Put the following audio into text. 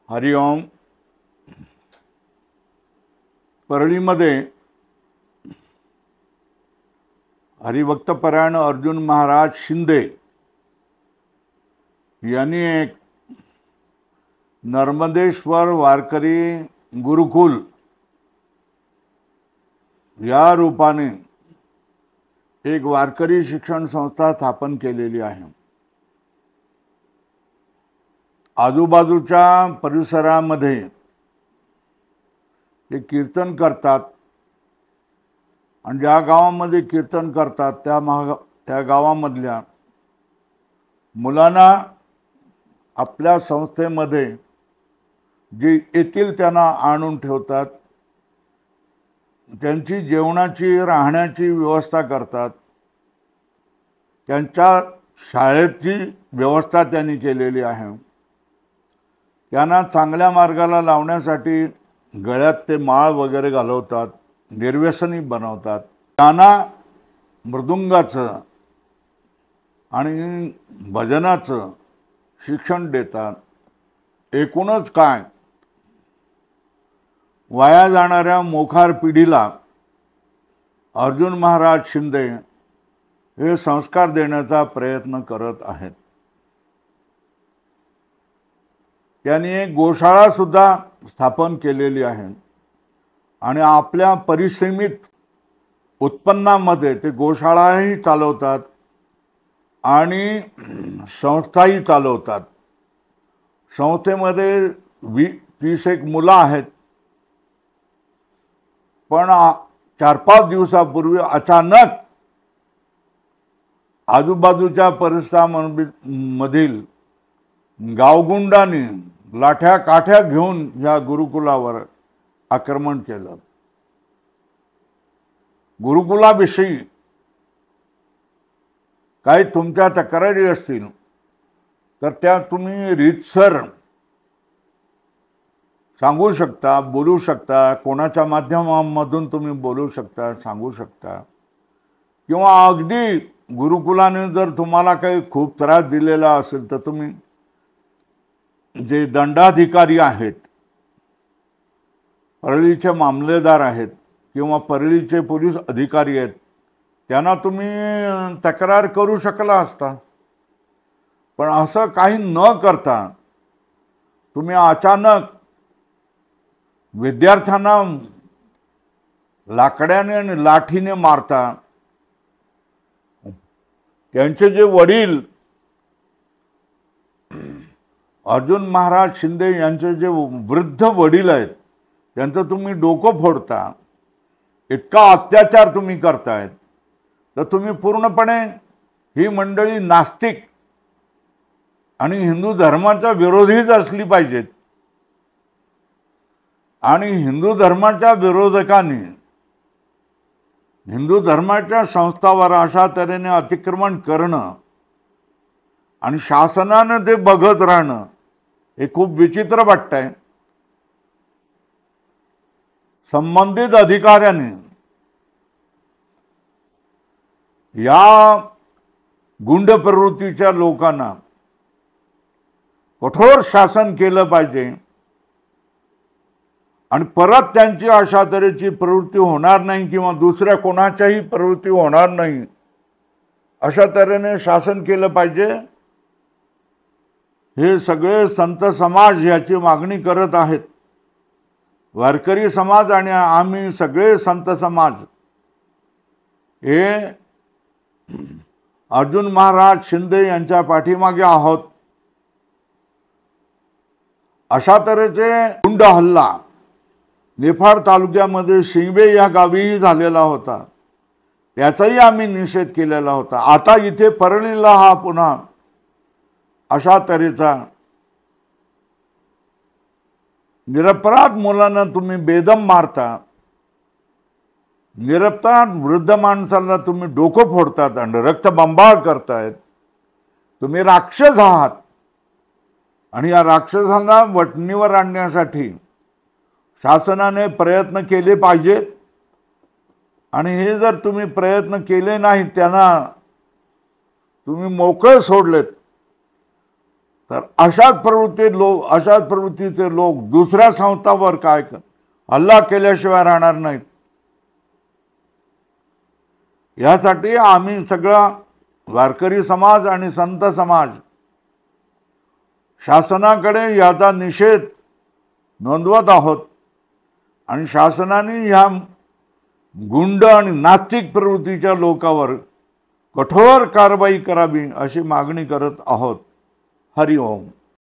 हरिओम. परळीमध्ये हरिभक्तपरायण अर्जुन महाराज शिंदे यांनी एक नर्मदेश्वर वारकरी गुरुकुल या रूपाने एक वारकरी शिक्षण संस्था स्थापन केलेली आहे. आजूबाजूच्या परिसरामध्ये ते कीर्तन करतात आणि ज्या गावामध्ये कीर्तन करतात त्या गावामधल्या मुलांना आपल्या संस्थेमध्ये जे येतील त्यांना आणून ठेवतात. त्यांची जेवणाची राहण्याची व्यवस्था करतात. त्यांच्या शाळेची व्यवस्था त्यांनी केलेली आहे. त्यांना चांगल्या मार्गाला लावण्यासाठी गळ्यात ते माळ वगैरे घालवतात, निर्व्यसनी बनवतात. त्यांना मृदुंगाचं आणि भजनाचं शिक्षण देतात. एकूणच काय, वाया जाणाऱ्या मोखार पिढीला अर्जुन महाराज शिंदे हे संस्कार देण्याचा प्रयत्न करत आहेत. त्यांनी एक गोशाळा सुद्धा स्थापन केलेली आहे आणि आपल्या परिसीमित उत्पन्नामध्ये ते गोशाळाही चालवतात आणि संस्थाही चालवतात. संस्थेमध्ये 30 मुलं आहेत. पण 4-5 दिवसापूर्वी अचानक आजूबाजूच्या परिसरामधील गावगुंडांनी लाठ्या काठ्या घेऊन या गुरुकुलावर आक्रमण केलं. गुरुकुलाविषयी काही तुमच्या तक्रारी असतील तर त्या तुम्ही रीतसर सांगू शकता, बोलू शकता. कोणाच्या माध्यमामधून तुम्ही बोलू शकता, सांगू शकता. किंवा अगदी गुरुकुलाने जर तुम्हाला काही खूप त्रास दिलेला असेल तर तुम्ही जे दंडाधिकारी आहेत, परळीचे मामलेदार आहेत किंवा परळीचे पोलीस अधिकारी आहेत, त्यांना तुम्ही तक्रार करू शकला असता. पण असं काही न करता तुम्ही अचानक विद्यार्थ्यांना लाकड्याने आणि लाठीने मारता. त्यांचे जे वडील अर्जुन महाराज शिंदे यांचे जे वृद्ध वडील आहेत त्यांचं तुम्ही डोकं फोडता. इतका अत्याचार तुम्ही करतायत तर तुम्ही पूर्णपणे ही मंडळी नास्तिक आणि हिंदू धर्माच्या विरोधीच असली पाहिजेत. आणि हिंदू धर्माच्या विरोधकांनी हिंदू धर्माच्या संस्थावर अशा तऱ्हेने अतिक्रमण करणं आणि शासनानं ते बघत राहणं हे खूप विचित्र वाटतंय. संबंधित अधिकाऱ्यांनी या गुंड प्रवृत्तीच्या लोकांना कठोर शासन केलं पाहिजे आणि परत त्यांची अशा तऱ्हेची प्रवृत्ती होणार नाही किंवा दुसऱ्या कोणाच्याही प्रवृत्ती होणार नाही अशा तऱ्हेने शासन केलं पाहिजे. हे सगळे संत समाज याची मागणी करत आहेत. वारकरी समाज आणि आम्ही सगळे संत समाज हे अर्जुन महाराज शिंदे यांच्या पाठीमागे आहोत. अशा तऱ्हेचे गुंड हल्ला निफाड तालुक्यामध्ये शिंगवे या गावीही झालेला होता. त्याचाही आम्ही निषेध केलेला होता. आता इथे परळीला हा पुन्हा अशा तऱ्हेचा निरपराध मुलांना तुम्ही बेदम मारता. निरपराध वृद्ध माणसांना तुम्ही डोकं फोडतात आणि रक्तबंबाळ करतायत. तुम्ही राक्षस आहात आणि या राक्षसांना वटणीवर आणण्यासाठी शासनाने प्रयत्न केले पाहिजेत. आणि हे जर तुम्ही प्रयत्न केले नाहीत, त्यांना तुम्ही मोकळे सोडलेत तर अशाच प्रवृत्तीचे लोक दुसऱ्या संस्थांवर काय हल्ला केल्याशिवाय राहणार नाहीत. यासाठी आम्ही सगळा वारकरी समाज आणि संत समाज शासनाकडे याचा निषेध नोंदवत आहोत आणि शासनाने ह्या गुंड आणि नास्तिक प्रवृत्तीच्या लोकांवर कठोर कारवाई करावी अशी मागणी करत आहोत. हरि ओम.